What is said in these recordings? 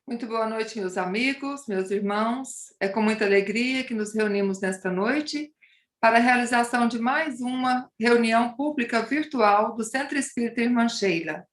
Muito boa noite, meus amigos, meus irmãos. É com muita alegria que nos reunimos nesta noite para a realização de mais uma reunião pública virtual do Centro Espírita Irmã Sheila.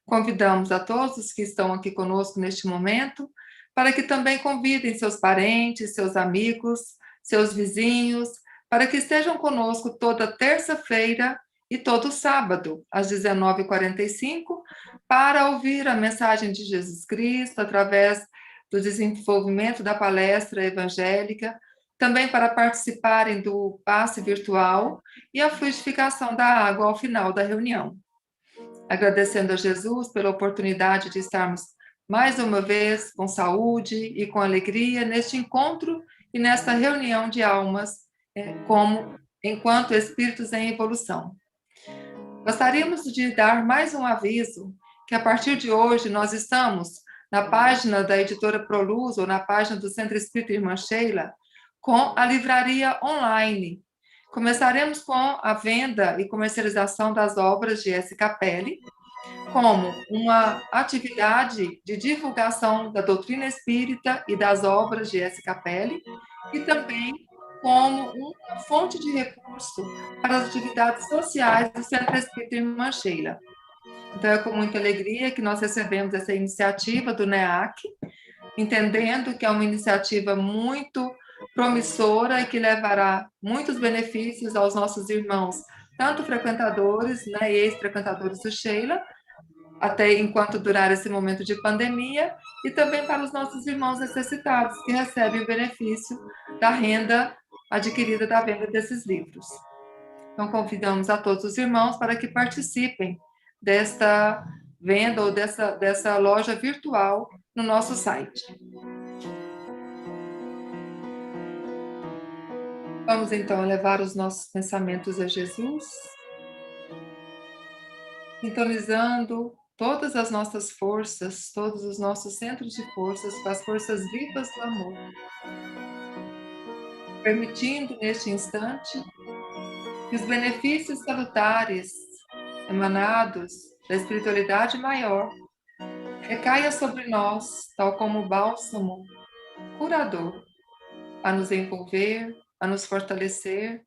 Convidamos a todos os que estão aqui conosco neste momento para que também convidem seus parentes, seus amigos, seus vizinhos, para que estejam conosco toda terça-feira e todo sábado, às 19h45, para ouvir a mensagem de Jesus Cristo através do desenvolvimento da palestra evangélica, também para participarem do passe virtual e a fluidificação da água ao final da reunião. Agradecendo a Jesus pela oportunidade de estarmos mais uma vez com saúde e com alegria neste encontro e nesta reunião de almas, como enquanto espíritos em evolução. Gostaríamos de dar mais um aviso que a partir de hoje nós estamos na página da editora Proluz ou na página do Centro Espírita Irmã Sheila com a livraria online. Começaremos com a venda e comercialização das obras de S. Capelli, como uma atividade de divulgação da doutrina espírita e das obras de S. Capelli, e também como uma fonte de recurso para as atividades sociais do Centro Espírita Irmã Sheila. Então, é com muita alegria que nós recebemos essa iniciativa do NEAC, entendendo que é uma iniciativa muito promissora e que levará muitos benefícios aos nossos irmãos, tanto frequentadores, né, e ex-frequentadores do Sheila, até enquanto durar esse momento de pandemia, e também para os nossos irmãos necessitados, que recebem o benefício da renda adquirida da venda desses livros. Então, convidamos a todos os irmãos para que participem desta venda ou dessa loja virtual no nosso site. Vamos, então, elevar os nossos pensamentos a Jesus, sintonizando todas as nossas forças, todos os nossos centros de forças, com as forças vivas do amor. Permitindo, neste instante, que os benefícios salutares emanados da espiritualidade maior recaia sobre nós, tal como o bálsamo curador, a nos envolver, a nos fortalecer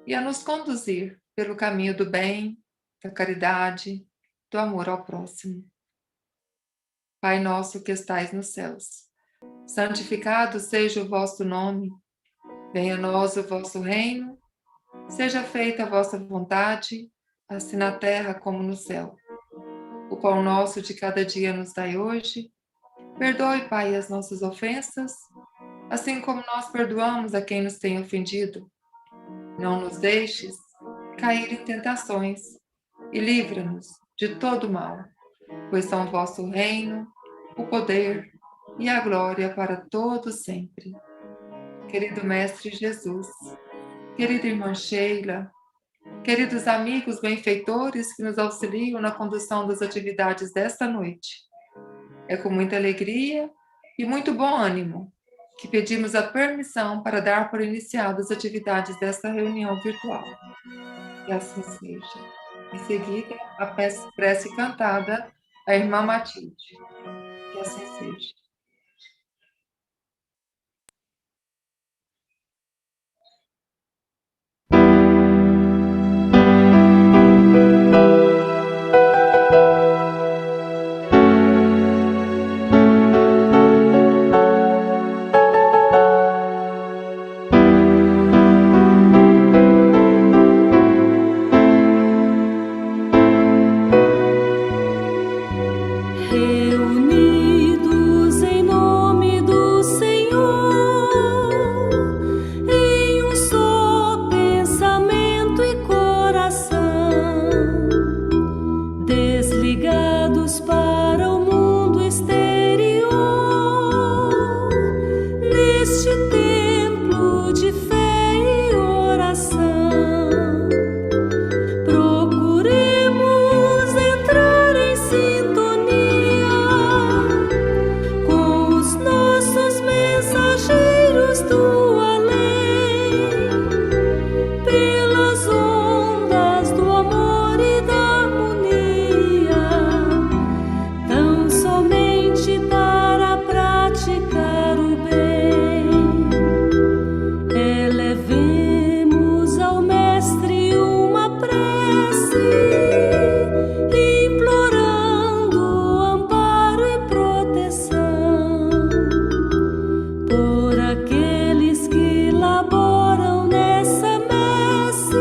e a nos conduzir pelo caminho do bem, da caridade, do amor ao próximo. Pai nosso que estais nos céus, santificado seja o vosso nome, venha a nós o vosso reino, seja feita a vossa vontade, assim na terra como no céu. O pão nosso de cada dia nos dai hoje. Perdoe, Pai, as nossas ofensas, assim como nós perdoamos a quem nos tem ofendido. Não nos deixes cair em tentações e livra-nos de todo mal, pois são vosso reino, o poder e a glória para todos sempre. Querido Mestre Jesus, querida Irmã Sheila, queridos amigos benfeitores que nos auxiliam na condução das atividades desta noite, é com muita alegria e muito bom ânimo que pedimos a permissão para dar por iniciadas as atividades desta reunião virtual. Que assim seja. Em seguida, a prece cantada, a irmã Matilde. Que assim seja. Reunidos implorando amparo e proteção por aqueles que laboram nessa messe,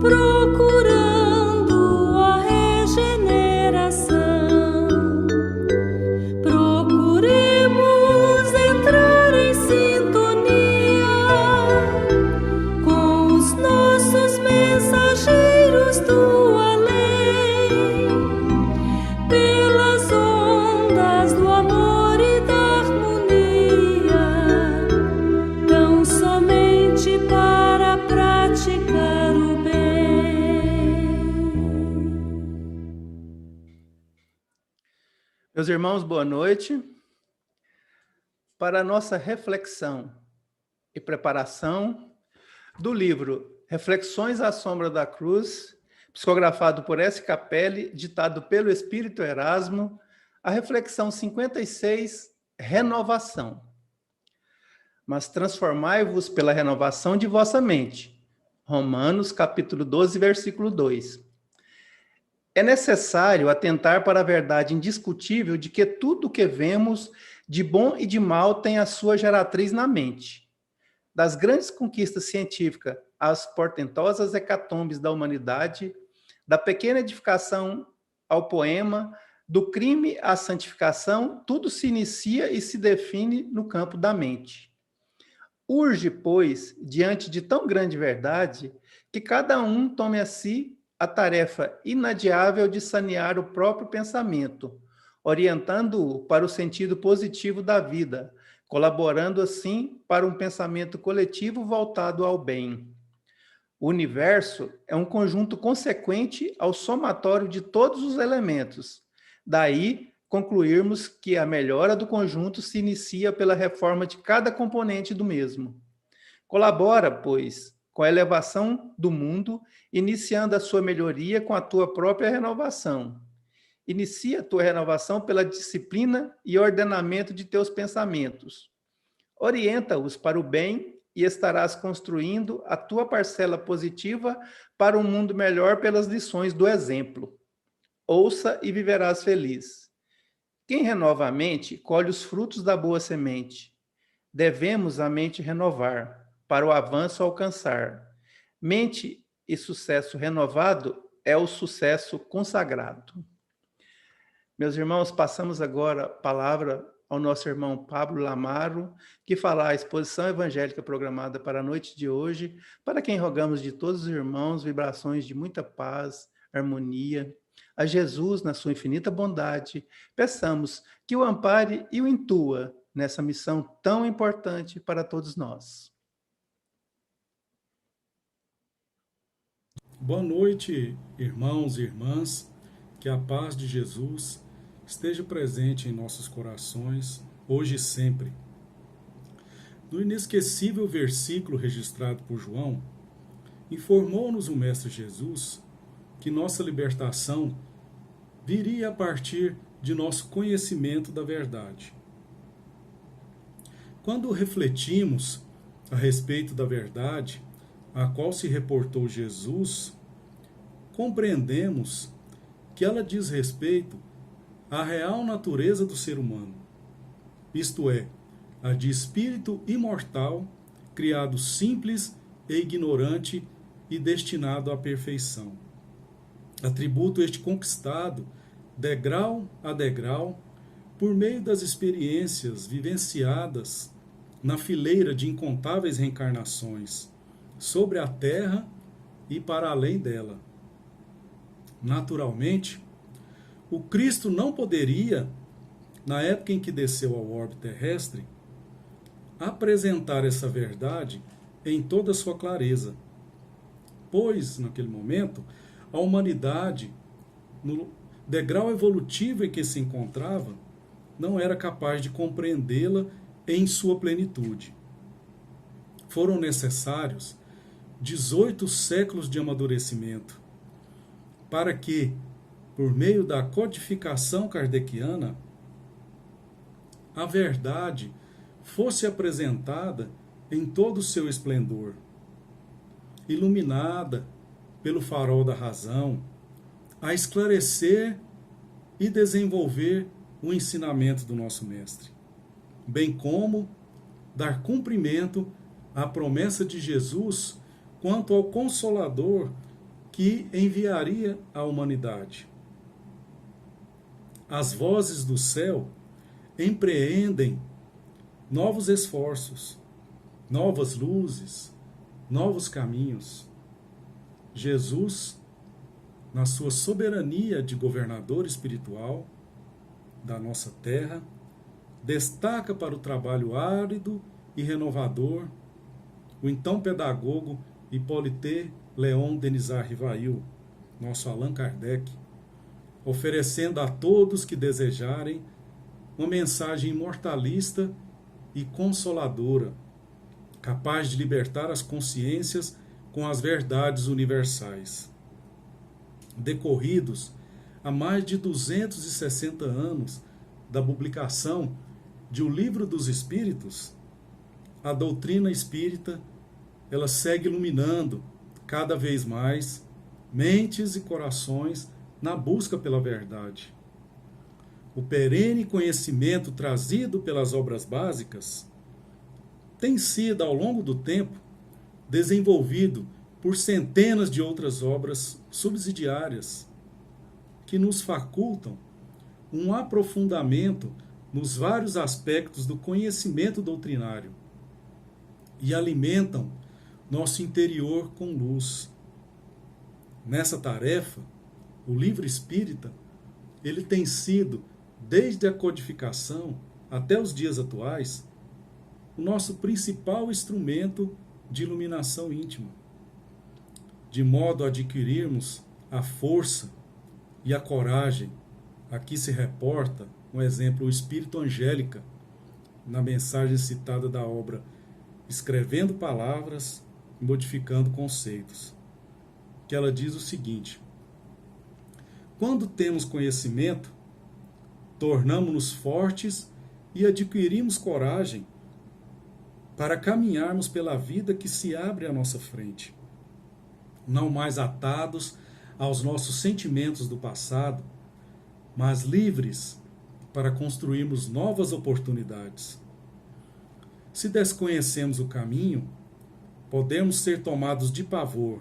procurando a regeneração. Procuremos entrar em sintonia com os nossos mensageiros do além, pelas ondas do amor e da harmonia, tão somente para praticar o bem. Meus irmãos, boa noite. Para a nossa reflexão e preparação do livro Reflexões à Sombra da Cruz, psicografado por S. Capelli, ditado pelo Espírito Erasmo, a reflexão 56, Renovação. Mas transformai-vos pela renovação de vossa mente. Romanos, capítulo 12, versículo 2. É necessário atentar para a verdade indiscutível de que tudo o que vemos de bom e de mal tem a sua geratriz na mente. Das grandes conquistas científicas às portentosas hecatombes da humanidade, da pequena edificação ao poema, do crime à santificação, tudo se inicia e se define no campo da mente. Urge, pois, diante de tão grande verdade, que cada um tome a si a tarefa inadiável de sanear o próprio pensamento, orientando-o para o sentido positivo da vida, colaborando assim para um pensamento coletivo voltado ao bem. O universo é um conjunto consequente ao somatório de todos os elementos. Daí, concluirmos que a melhora do conjunto se inicia pela reforma de cada componente do mesmo. Colabora, pois, com a elevação do mundo, iniciando a sua melhoria com a tua própria renovação. Inicia a tua renovação pela disciplina e ordenamento de teus pensamentos. Orienta-os para o bem e estarás construindo a tua parcela positiva para um mundo melhor pelas lições do exemplo. Ouça e viverás feliz. Quem renova a mente, colhe os frutos da boa semente. Devemos a mente renovar, para o avanço alcançar. Mente e sucesso renovado é o sucesso consagrado. Meus irmãos, passamos agora a palavra ao nosso irmão Pablo Lamaro, que fará a exposição evangélica programada para a noite de hoje, para quem rogamos de todos os irmãos vibrações de muita paz, harmonia. A Jesus, na sua infinita bondade, peçamos que o ampare e o intua nessa missão tão importante para todos nós. Boa noite, irmãos e irmãs. Que a paz de Jesus esteja presente em nossos corações, hoje e sempre. No inesquecível versículo registrado por João, informou-nos o Mestre Jesus que nossa libertação viria a partir de nosso conhecimento da verdade. Quando refletimos a respeito da verdade, a qual se reportou Jesus, compreendemos que ela diz respeito à real natureza do ser humano, isto é, a de espírito imortal, criado simples e ignorante e destinado à perfeição. Atributo este conquistado, degrau a degrau, por meio das experiências vivenciadas na fileira de incontáveis reencarnações, sobre a Terra e para além dela. Naturalmente, o Cristo não poderia, na época em que desceu ao orbe terrestre, apresentar essa verdade em toda a sua clareza, pois, naquele momento, a humanidade, no degrau evolutivo em que se encontrava, não era capaz de compreendê-la em sua plenitude. Foram necessários 18 séculos de amadurecimento para que, por meio da codificação kardeciana, a verdade fosse apresentada em todo o seu esplendor, iluminada pelo farol da razão, a esclarecer e desenvolver o ensinamento do nosso Mestre, bem como dar cumprimento à promessa de Jesus quanto ao Consolador que enviaria à humanidade. As vozes do céu empreendem novos esforços, novas luzes, novos caminhos. Jesus, na sua soberania de governador espiritual da nossa terra, destaca para o trabalho árido e renovador o então pedagogo Hippolyte Léon Denisard Rivail, nosso Allan Kardec, oferecendo a todos que desejarem uma mensagem imortalista e consoladora, capaz de libertar as consciências com as verdades universais. Decorridos há mais de 260 anos da publicação de O Livro dos Espíritos, a doutrina espírita ela segue iluminando cada vez mais mentes e corações na busca pela verdade. O perene conhecimento trazido pelas obras básicas tem sido, ao longo do tempo, desenvolvido por centenas de outras obras subsidiárias que nos facultam um aprofundamento nos vários aspectos do conhecimento doutrinário e alimentam nosso interior com luz. Nessa tarefa, o livro espírita, ele tem sido, desde a codificação até os dias atuais, o nosso principal instrumento de iluminação íntima, de modo a adquirirmos a força e a coragem. Aqui se reporta um exemplo, o Espírito Angélica, na mensagem citada da obra Escrevendo Palavras e Modificando Conceitos, que ela diz o seguinte: quando temos conhecimento, tornamo-nos fortes e adquirimos coragem para caminharmos pela vida que se abre à nossa frente, não mais atados aos nossos sentimentos do passado, mas livres para construirmos novas oportunidades. Se desconhecemos o caminho, podemos ser tomados de pavor,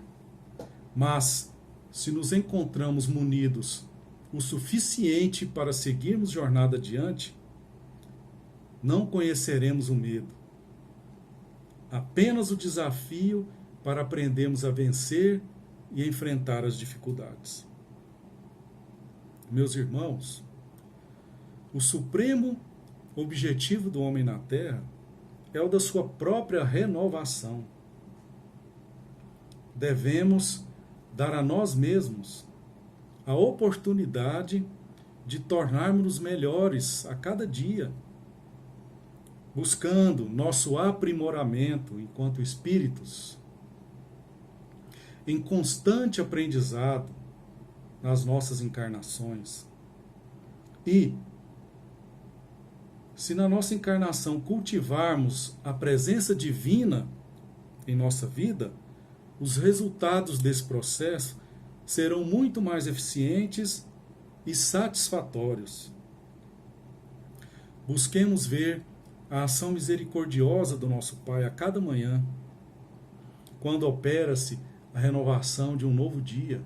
mas se nos encontramos munidos o suficiente para seguirmos jornada adiante, não conheceremos o medo. Apenas o desafio para aprendermos a vencer e enfrentar as dificuldades. Meus irmãos, o supremo objetivo do homem na Terra é o da sua própria renovação. Devemos dar a nós mesmos a oportunidade de tornarmos-nos melhores a cada dia, buscando nosso aprimoramento enquanto espíritos, em constante aprendizado nas nossas encarnações. E, se na nossa encarnação cultivarmos a presença divina em nossa vida, os resultados desse processo serão muito mais eficientes e satisfatórios. Busquemos ver a ação misericordiosa do nosso Pai a cada manhã, quando opera-se a renovação de um novo dia,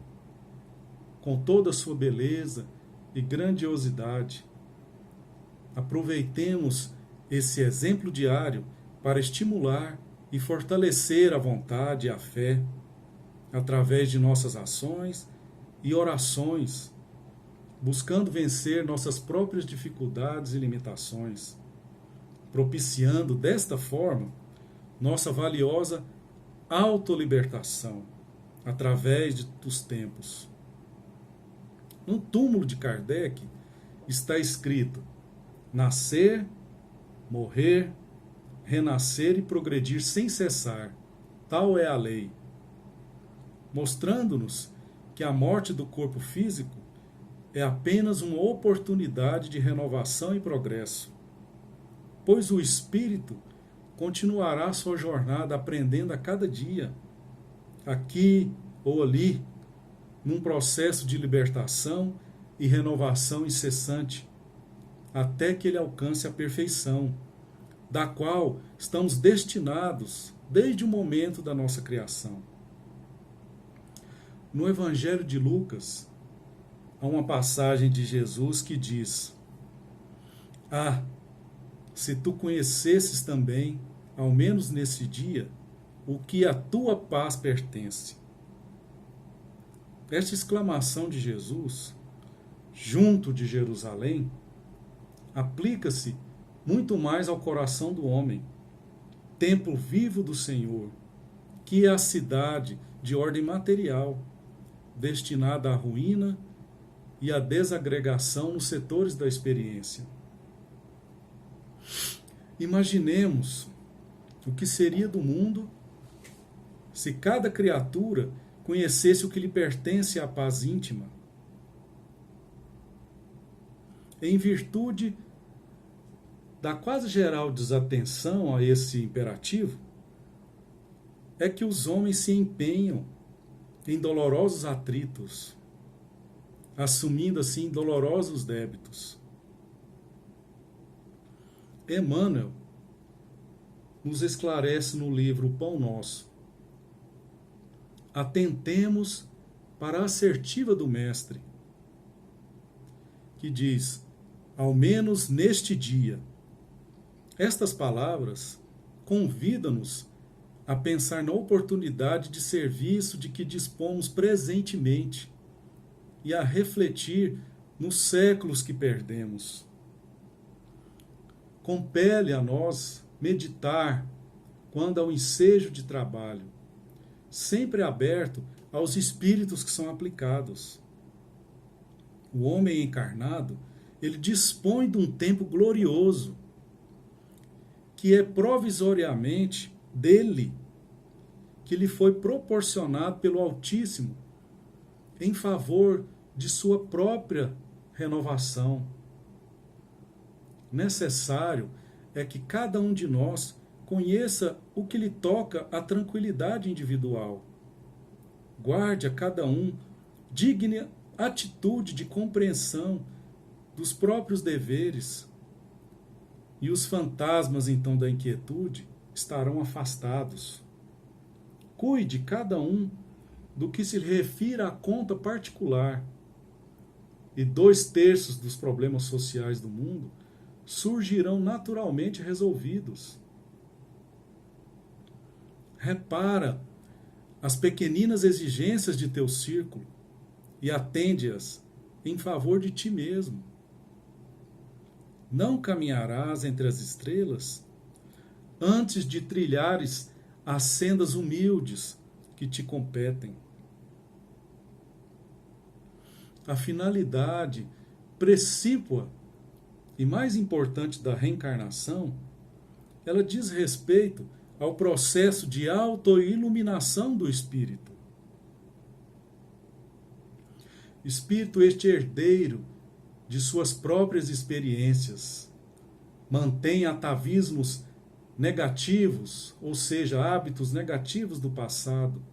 com toda a sua beleza e grandiosidade. Aproveitemos esse exemplo diário para estimular e fortalecer a vontade e a fé, através de nossas ações e orações, buscando vencer nossas próprias dificuldades e limitações, propiciando desta forma nossa valiosa autolibertação através dos tempos. No túmulo de Kardec está escrito: nascer, morrer, renascer e progredir sem cessar, tal é a lei, mostrando-nos que a morte do corpo físico é apenas uma oportunidade de renovação e progresso, pois o espírito continuará sua jornada aprendendo a cada dia, aqui ou ali, num processo de libertação e renovação incessante, até que ele alcance a perfeição, da qual estamos destinados desde o momento da nossa criação. No Evangelho de Lucas, há uma passagem de Jesus que diz: "Ah, se tu conhecesses também, ao menos nesse dia, o que à tua paz pertence." Esta exclamação de Jesus, junto de Jerusalém, aplica-se muito mais ao coração do homem, templo vivo do Senhor, que é a cidade de ordem material, destinada à ruína e à desagregação nos setores da experiência. Imaginemos o que seria do mundo se cada criatura conhecesse o que lhe pertence à paz íntima. Em virtude da quase geral desatenção a esse imperativo, é que os homens se empenham em dolorosos atritos, assumindo assim dolorosos débitos. Emmanuel nos esclarece no livro Pão Nosso: atentemos para a assertiva do Mestre, que diz: ao menos neste dia. Estas palavras convidam-nos a pensar na oportunidade de serviço de que dispomos presentemente e a refletir nos séculos que perdemos. Compele a nós meditar quando há um ensejo de trabalho, sempre aberto aos espíritos que são aplicados. O homem encarnado, ele dispõe de um tempo glorioso, que é provisoriamente dele, que lhe foi proporcionado pelo Altíssimo, em favor de sua própria renovação. Necessário é que cada um de nós conheça o que lhe toca à tranquilidade individual. Guarde a cada um digna atitude de compreensão dos próprios deveres, e os fantasmas, então, da inquietude estarão afastados. Cuide cada um do que se refira à conta particular, e 2/3 dos problemas sociais do mundo surgirão naturalmente resolvidos. Repara as pequeninas exigências de teu círculo e atende-as em favor de ti mesmo. Não caminharás entre as estrelas antes de trilhares as sendas humildes que te competem. A finalidade precípua e mais importante da reencarnação, ela diz respeito ao processo de autoiluminação do espírito. Espírito este herdeiro de suas próprias experiências, mantém atavismos negativos, ou seja, hábitos negativos do passado,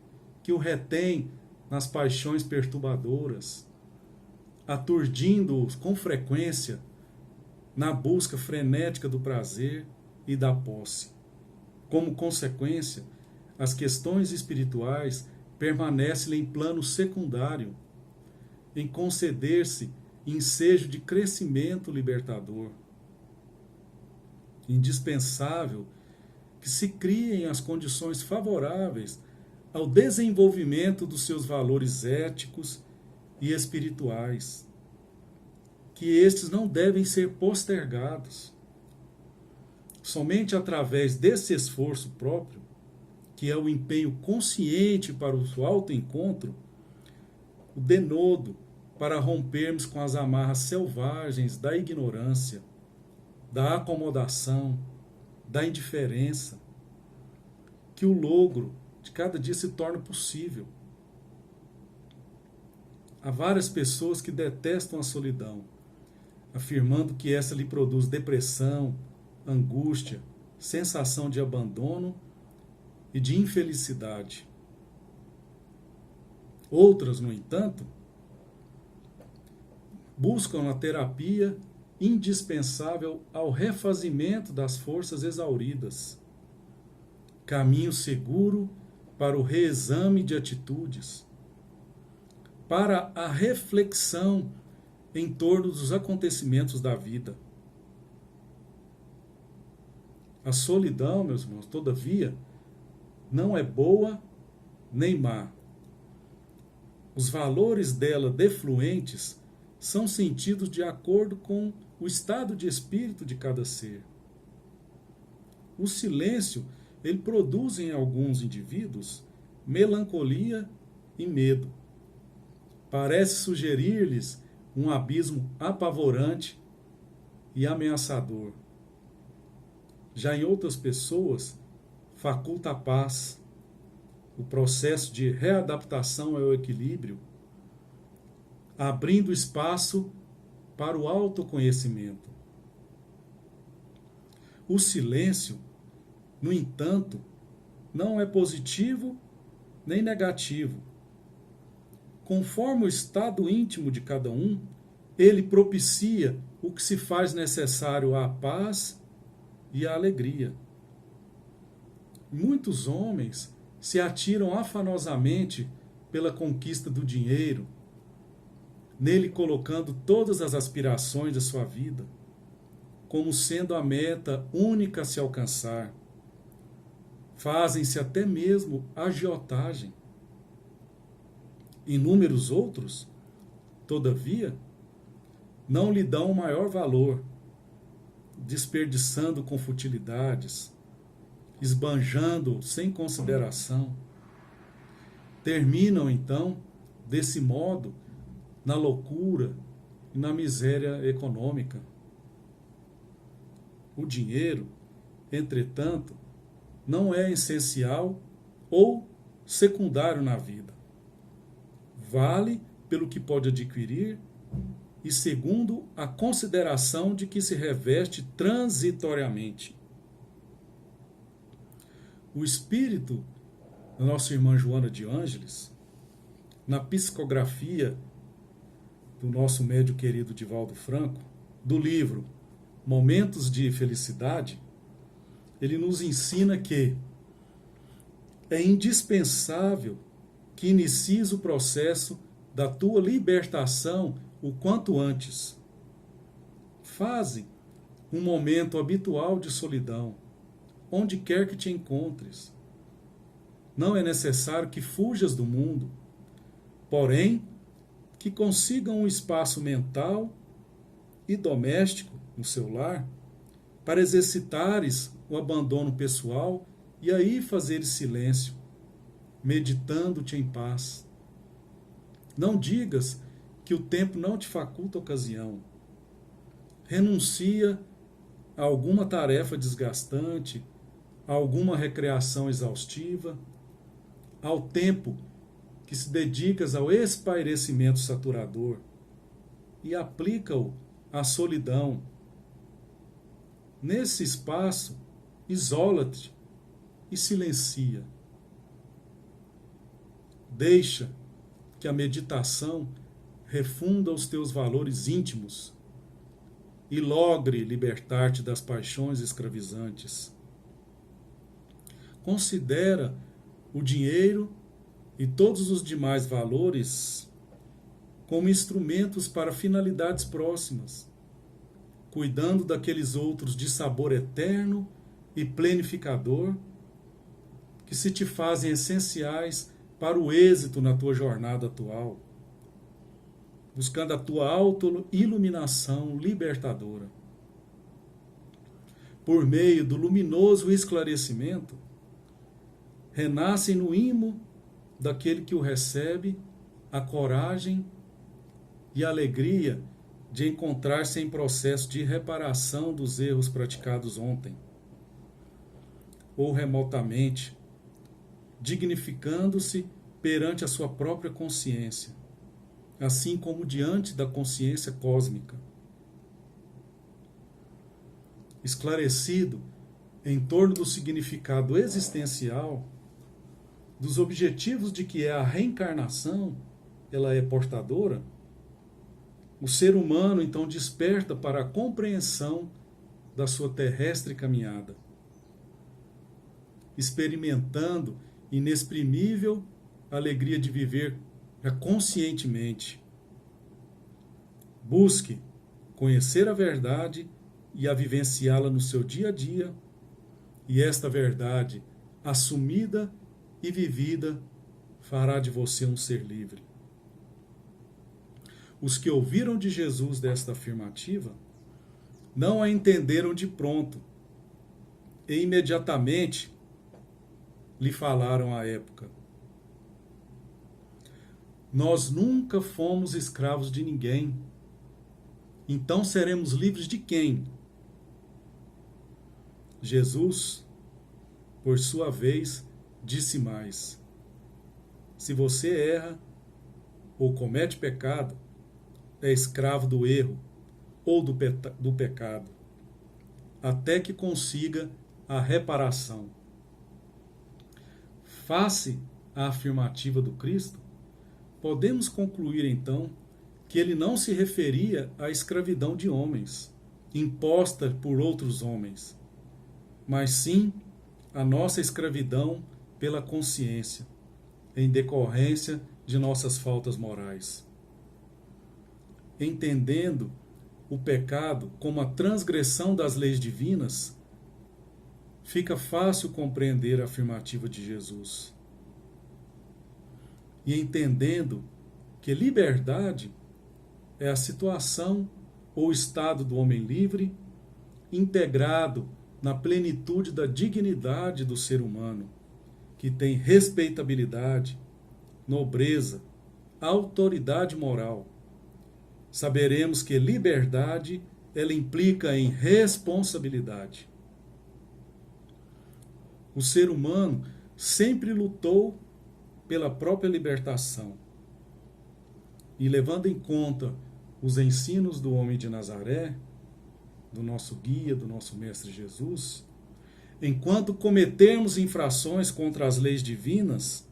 que o retém nas paixões perturbadoras, aturdindo-os com frequência na busca frenética do prazer e da posse. Como consequência, as questões espirituais permanecem em plano secundário, em conceder-se ensejo de crescimento libertador. Indispensável que se criem as condições favoráveis ao desenvolvimento dos seus valores éticos e espirituais, que estes não devem ser postergados. Somente através desse esforço próprio, que é o empenho consciente para o autoencontro, o denodo para rompermos com as amarras selvagens da ignorância, da acomodação, da indiferença, que o logro de cada dia se torna possível. Há várias pessoas que detestam a solidão, afirmando que essa lhe produz depressão, angústia, sensação de abandono e de infelicidade. Outras, no entanto, buscam a terapia indispensável ao refazimento das forças exauridas, caminho seguro para o reexame de atitudes, para a reflexão em torno dos acontecimentos da vida. A solidão, meus irmãos, todavia, não é boa nem má. Os valores dela defluentes são sentidos de acordo com o estado de espírito de cada ser. O silêncio, ele produz em alguns indivíduos melancolia e medo. Parece sugerir-lhes um abismo apavorante e ameaçador. Já em outras pessoas, faculta a paz, o processo de readaptação ao equilíbrio, abrindo espaço para o autoconhecimento. O silêncio, no entanto, não é positivo nem negativo. Conforme o estado íntimo de cada um, ele propicia o que se faz necessário à paz e à alegria. Muitos homens se atiram afanosamente pela conquista do dinheiro, nele colocando todas as aspirações da sua vida, como sendo a meta única a se alcançar. Fazem-se até mesmo agiotagem. Inúmeros outros, todavia, não lhe dão o maior valor, desperdiçando com futilidades, esbanjando sem consideração. Terminam, então, desse modo, na loucura e na miséria econômica. O dinheiro, entretanto, não é essencial ou secundário na vida. Vale pelo que pode adquirir e segundo a consideração de que se reveste transitoriamente. O espírito da nossa irmã Joana de Ângeles, na psicografia do nosso médium querido Divaldo Franco, do livro Momentos de Felicidade, ele nos ensina que é indispensável que inicies o processo da tua libertação o quanto antes. Faze um momento habitual de solidão, onde quer que te encontres. Não é necessário que fujas do mundo, porém, que consigam um espaço mental e doméstico no seu lar para exercitares o abandono pessoal e aí fazeres silêncio, meditando-te em paz. Não digas que o tempo não te faculta ocasião. Renuncia a alguma tarefa desgastante, a alguma recreação exaustiva, ao tempo que se dedicas ao espairecimento saturador e aplica-o à solidão. Nesse espaço, isola-te e silencia. Deixa que a meditação refunda os teus valores íntimos e logre libertar-te das paixões escravizantes. Considera o dinheiro e todos os demais valores como instrumentos para finalidades próximas, cuidando daqueles outros de sabor eterno e plenificador que se te fazem essenciais para o êxito na tua jornada atual, buscando a tua auto-iluminação libertadora. Por meio do luminoso esclarecimento, renascem no imo daquele que o recebe a coragem e a alegria de encontrar-se em processo de reparação dos erros praticados ontem ou remotamente, dignificando-se perante a sua própria consciência, assim como diante da consciência cósmica. Esclarecido em torno do significado existencial, dos objetivos de que a reencarnação ela é portadora, o ser humano então desperta para a compreensão da sua terrestre caminhada, experimentando inexprimível alegria de viver conscientemente. Busque conhecer a verdade e a vivenciá-la no seu dia a dia, e esta verdade, assumida e vivida, fará de você um ser livre. Os que ouviram de Jesus desta afirmativa não a entenderam de pronto e imediatamente lhe falaram à época: nós nunca fomos escravos de ninguém, então seremos livres de quem? Jesus, por sua vez, disse mais: se você erra ou comete pecado, é escravo do erro ou do pecado, até que consiga a reparação. Face à afirmativa do Cristo, podemos concluir então que ele não se referia à escravidão de homens, imposta por outros homens, mas sim à nossa escravidão pela consciência, em decorrência de nossas faltas morais. Entendendo o pecado como a transgressão das leis divinas, fica fácil compreender a afirmativa de Jesus. E entendendo que liberdade é a situação ou estado do homem livre, integrado na plenitude da dignidade do ser humano, que tem respeitabilidade, nobreza, autoridade moral, saberemos que liberdade ela implica em responsabilidade. O ser humano sempre lutou pela própria libertação. E levando em conta os ensinos do homem de Nazaré, do nosso guia, do nosso mestre Jesus, enquanto cometermos infrações contra as leis divinas,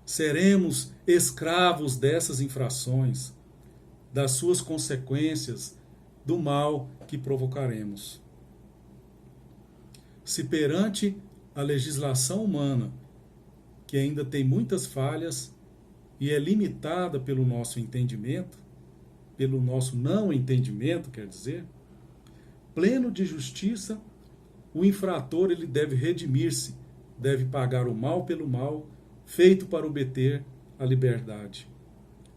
seremos escravos dessas infrações, das suas consequências, do mal que provocaremos. Se perante a legislação humana, que ainda tem muitas falhas e é limitada pelo nosso entendimento, pelo nosso não entendimento, quer dizer, pleno de justiça, o infrator ele deve redimir-se, deve pagar o mal pelo mal, feito para obter a liberdade.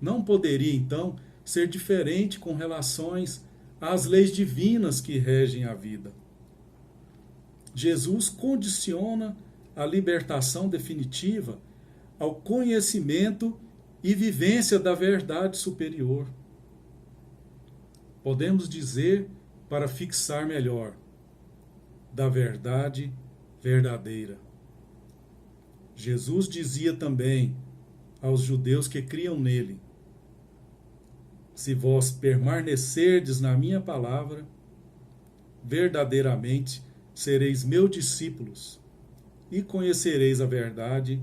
Não poderia, então, ser diferente com relações às leis divinas que regem a vida. Jesus condiciona a libertação definitiva ao conhecimento e vivência da verdade superior. Podemos dizer, para fixar melhor, da verdade verdadeira. Jesus dizia também aos judeus que criam nele: se vós permanecerdes na minha palavra, verdadeiramente sereis meus discípulos e conhecereis a verdade,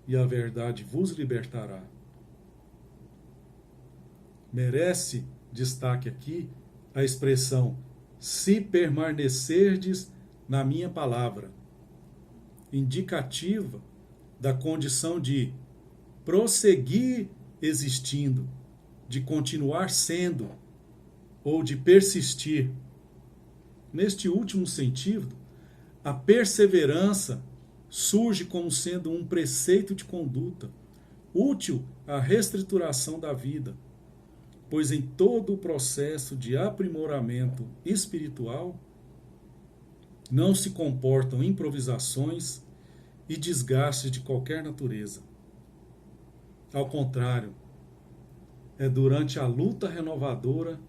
e a verdade vos libertará. Merece destaque aqui a expressão se permanecerdes na minha palavra, indicativa da condição de prosseguir existindo, de continuar sendo ou de persistir. Neste último sentido, a perseverança surge como sendo um preceito de conduta, útil à reestruturação da vida, pois em todo o processo de aprimoramento espiritual não se comportam improvisações e desgastes de qualquer natureza. Ao contrário, é durante a luta renovadora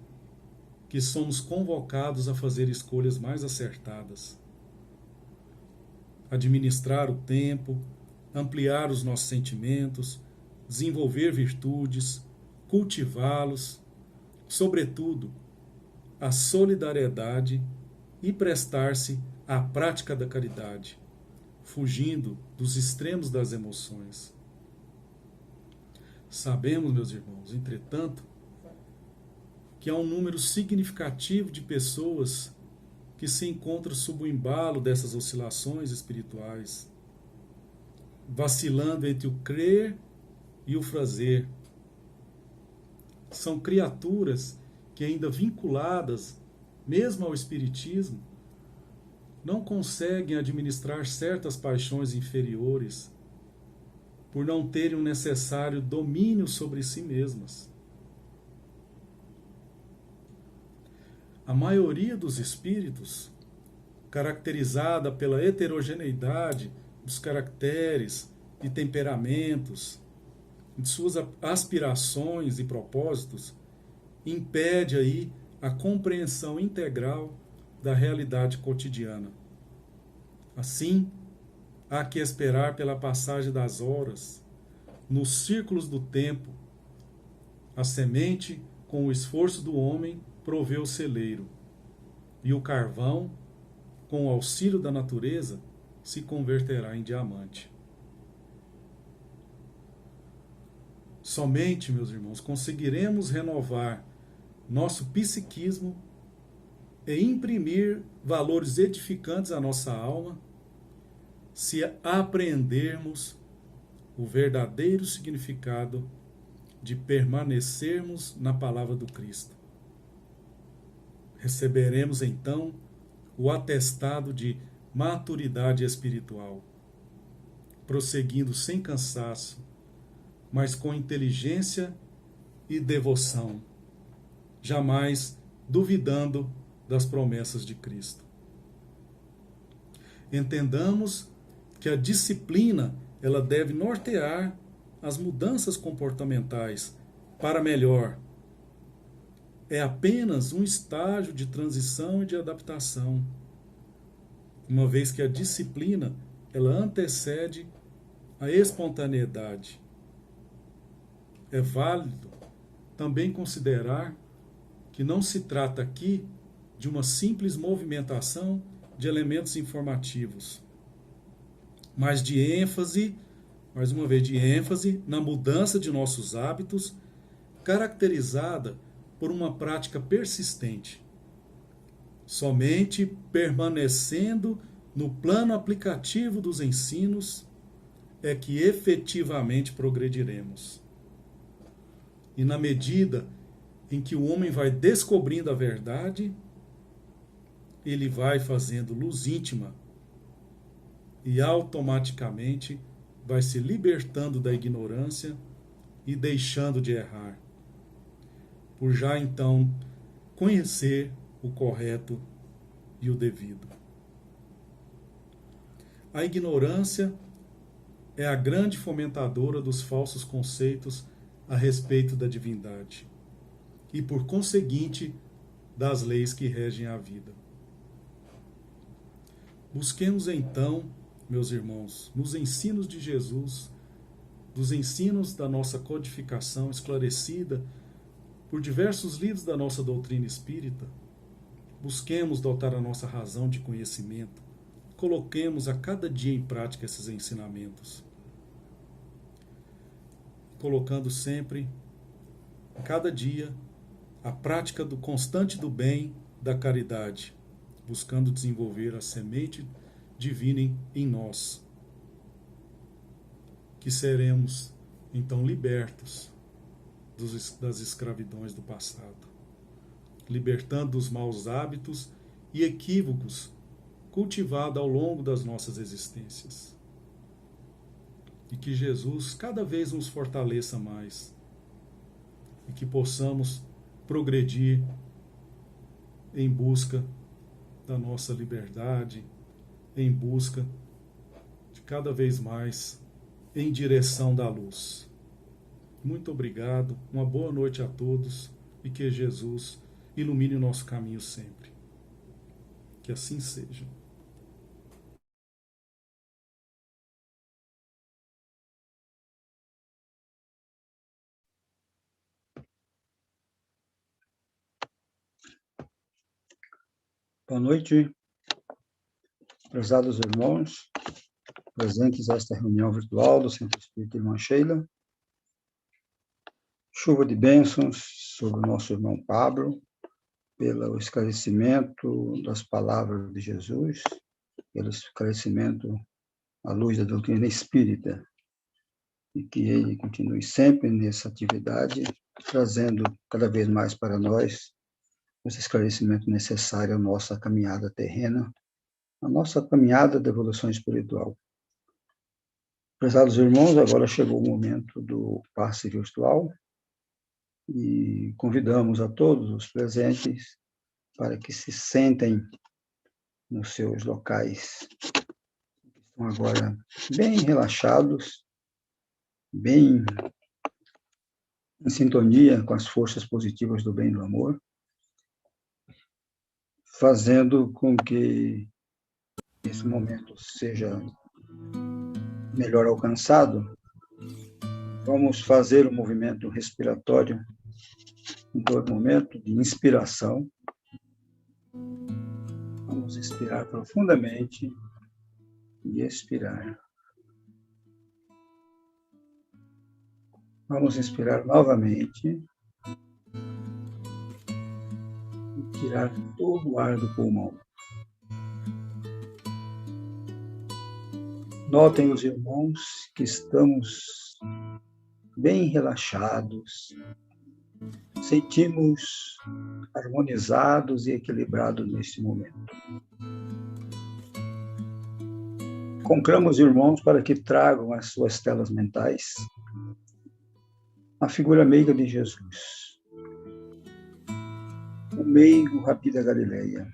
que somos convocados a fazer escolhas mais acertadas. Administrar o tempo, ampliar os nossos sentimentos, desenvolver virtudes, cultivá-los, sobretudo, a solidariedade e prestar-se à prática da caridade, fugindo dos extremos das emoções. Sabemos, meus irmãos, entretanto, que há um número significativo de pessoas que se encontram sob o embalo dessas oscilações espirituais, vacilando entre o crer e o fazer. São criaturas que, ainda vinculadas mesmo ao espiritismo, não conseguem administrar certas paixões inferiores por não terem o necessário domínio sobre si mesmas. A maioria dos espíritos, caracterizada pela heterogeneidade dos caracteres e temperamentos, de suas aspirações e propósitos, impede aí a compreensão integral da realidade cotidiana. Assim, há que esperar pela passagem das horas, nos círculos do tempo. A semente, com o esforço do homem, provê o celeiro, e o carvão, com o auxílio da natureza, se converterá em diamante. Somente, meus irmãos, conseguiremos renovar nosso psiquismo e imprimir valores edificantes à nossa alma se apreendermos o verdadeiro significado de permanecermos na palavra do Cristo. Receberemos então o atestado de maturidade espiritual, prosseguindo sem cansaço, mas com inteligência e devoção, jamais duvidando das promessas de Cristo. Entendamos que a disciplina, ela deve nortear as mudanças comportamentais para melhor. É apenas um estágio de transição e de adaptação, uma vez que a disciplina, ela antecede a espontaneidade. É válido também considerar que não se trata aqui de uma simples movimentação de elementos informativos, mas de ênfase, mais uma vez, de ênfase na mudança de nossos hábitos, caracterizada por uma prática persistente. Somente permanecendo no plano aplicativo dos ensinos é que efetivamente progrediremos. E na medida em que o homem vai descobrindo a verdade, ele vai fazendo luz íntima e automaticamente vai se libertando da ignorância e deixando de errar, por já então conhecer o correto e o devido. A ignorância é a grande fomentadora dos falsos conceitos a respeito da divindade e, por conseguinte, das leis que regem a vida. Busquemos então, meus irmãos, nos ensinos de Jesus, dos ensinos da nossa codificação esclarecida por diversos livros da nossa doutrina espírita, busquemos dotar a nossa razão de conhecimento, coloquemos a cada dia em prática esses ensinamentos, colocando sempre, em cada dia, a prática do constante do bem, da caridade, buscando desenvolver a semente divina em nós, que seremos então libertos das escravidões do passado, libertando dos maus hábitos e equívocos cultivados ao longo das nossas existências. E que Jesus cada vez nos fortaleça mais e que possamos progredir em busca da nossa liberdade, em busca de cada vez mais em direção da luz. Muito obrigado, uma boa noite a todos e que Jesus ilumine o nosso caminho sempre. Que assim seja. Boa noite, prezados irmãos. presentes nesta reunião virtual do Centro Espírita Irmã Sheila. Chuva de bênçãos sobre o nosso irmão Pablo, pelo esclarecimento das palavras de Jesus, pelo esclarecimento à luz da doutrina espírita, e que ele continue sempre nessa atividade, trazendo cada vez mais para nós esse esclarecimento necessário à nossa caminhada terrena, à nossa caminhada de evolução espiritual. Prezados irmãos, agora chegou o momento do passe virtual e convidamos a todos os presentes para que se sentem nos seus locais, que estão agora bem relaxados, bem em sintonia com as forças positivas do bem e do amor, fazendo com que esse momento seja melhor alcançado. Vamos fazer um movimento respiratório em todo momento de inspiração. Vamos inspirar profundamente e expirar. Vamos inspirar novamente e tirar todo o ar do pulmão. Notem os irmãos que estamos bem relaxados, sentimos harmonizados e equilibrados neste momento. Conclamo os irmãos para que tragam às suas telas mentais a figura meiga de Jesus, o meigo Rabi da Galileia,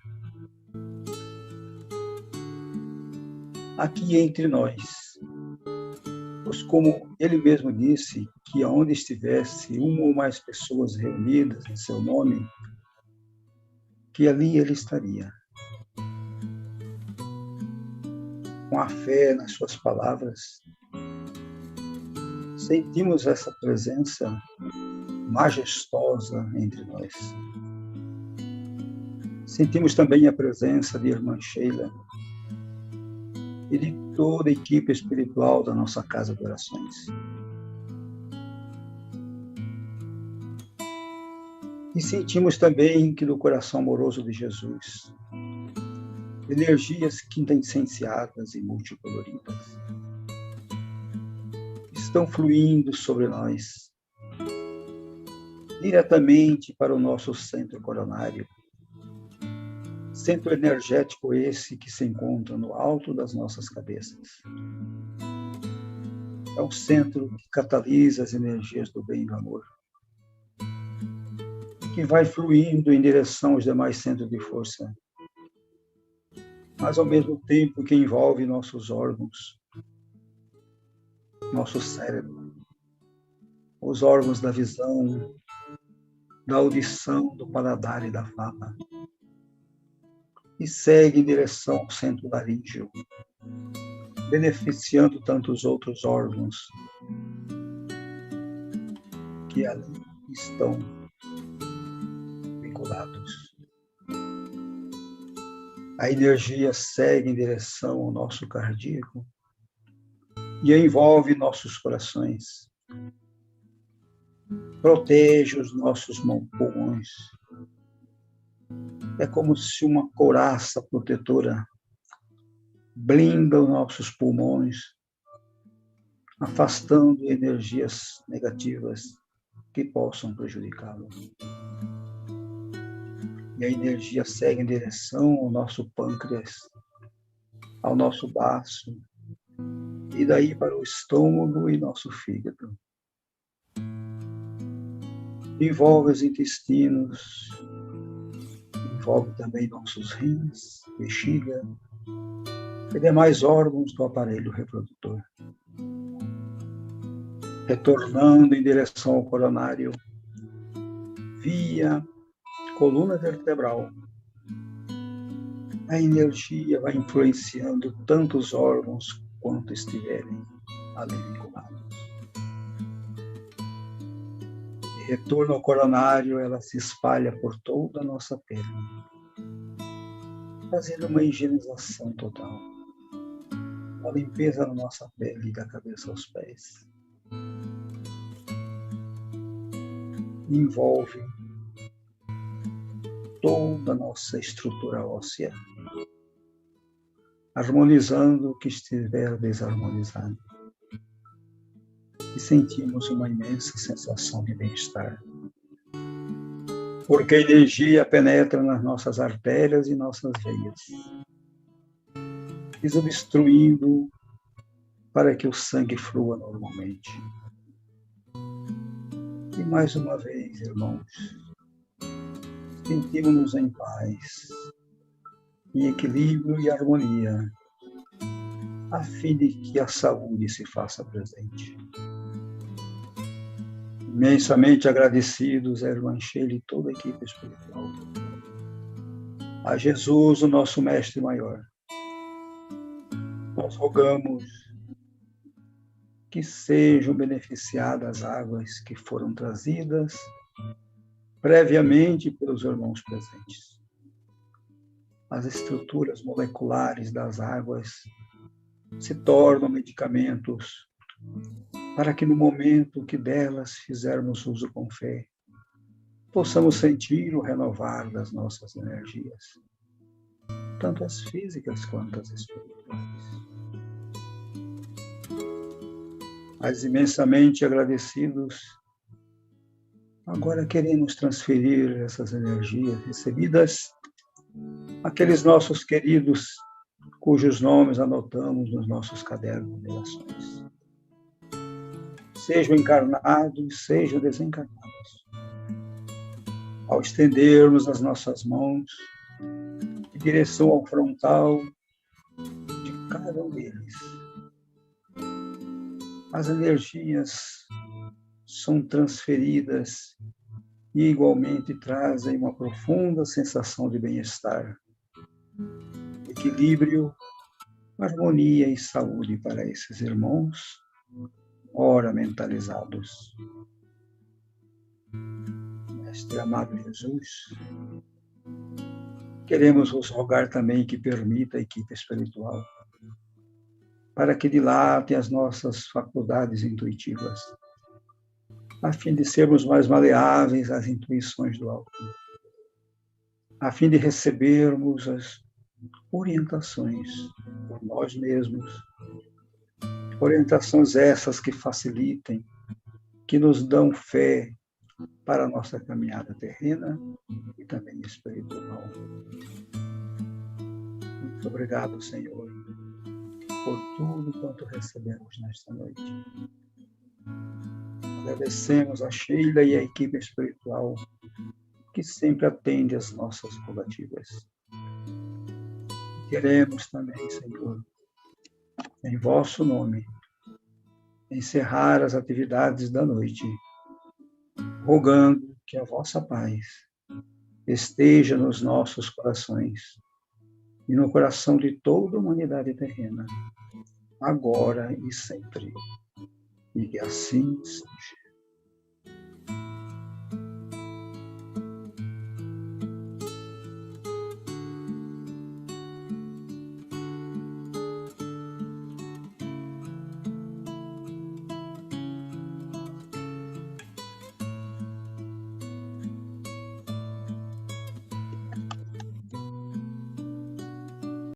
aqui entre nós, pois como ele mesmo disse, que aonde estivesse uma ou mais pessoas reunidas em seu nome, que ali ele estaria. Com a fé nas suas palavras, sentimos essa presença majestosa entre nós. Sentimos também a presença de Irmã Sheila e de toda a equipe espiritual da nossa Casa de Orações. E sentimos também que no coração amoroso de Jesus, energias quintessenciadas e multicoloridas estão fluindo sobre nós, diretamente para o nosso centro coronário, centro energético esse que se encontra no alto das nossas cabeças. É um centro que catalisa as energias do bem e do amor, que vai fluindo em direção aos demais centros de força, mas ao mesmo tempo que envolve nossos órgãos, nosso cérebro, os órgãos da visão, da audição, do paladar e da fala, e segue em direção ao centro laríngeo, beneficiando tantos outros órgãos que ali estão vinculados. A energia segue em direção ao nosso cardíaco e envolve nossos corações, protege os nossos pulmões. É como se uma couraça protetora blinda os nossos pulmões, afastando energias negativas que possam prejudicá-lo. E a energia segue em direção ao nosso pâncreas, ao nosso baço, e daí para o estômago e nosso fígado. Envolve os intestinos, envolve também nossos rins, bexiga e demais órgãos do aparelho reprodutor. Retornando em direção ao coronário, via coluna vertebral, a energia vai influenciando tantos órgãos quanto estiverem ali vinculados. De retorno ao coronário, ela se espalha por toda a nossa pele, fazendo uma higienização total, uma limpeza na nossa pele, da cabeça aos pés. Envolve toda a nossa estrutura óssea, harmonizando o que estiver desarmonizado. E sentimos uma imensa sensação de bem-estar. Porque a energia penetra nas nossas artérias e nossas veias, desobstruindo para que o sangue flua normalmente. E mais uma vez, irmãos, sentimos-nos em paz, em equilíbrio e harmonia, a fim de que a saúde se faça presente. Imensamente agradecidos à irmã Sheila e toda a equipe espiritual, a Jesus, o nosso Mestre Maior. Nós rogamos que sejam beneficiadas as águas que foram trazidas previamente pelos irmãos presentes. As estruturas moleculares das águas se tornam medicamentos para que no momento que delas fizermos uso com fé, possamos sentir o renovar das nossas energias, tanto as físicas quanto as espirituais. Mas imensamente agradecidos, agora queremos transferir essas energias recebidas àqueles nossos queridos cujos nomes anotamos nos nossos cadernos de orações. Sejam encarnados, sejam desencarnados. Ao estendermos as nossas mãos em direção ao frontal de cada um deles, as energias são transferidas e igualmente trazem uma profunda sensação de bem-estar, equilíbrio, harmonia e saúde para esses irmãos, ora mentalizados. Mestre amado Jesus, queremos vos rogar também que permita a equipe espiritual para que dilate as nossas faculdades intuitivas, a fim de sermos mais maleáveis às intuições do alto, a fim de recebermos as orientações por nós mesmos, orientações essas que facilitem, que nos dão fé para a nossa caminhada terrena e também espiritual. Muito obrigado, Senhor, por tudo quanto recebemos nesta noite. Agradecemos a Sheila e a equipe espiritual que sempre atende às nossas rogativas. Queremos também, Senhor, em vosso nome, encerrar as atividades da noite, rogando que a vossa paz esteja nos nossos corações e no coração de toda a humanidade terrena, agora e sempre. E que assim seja.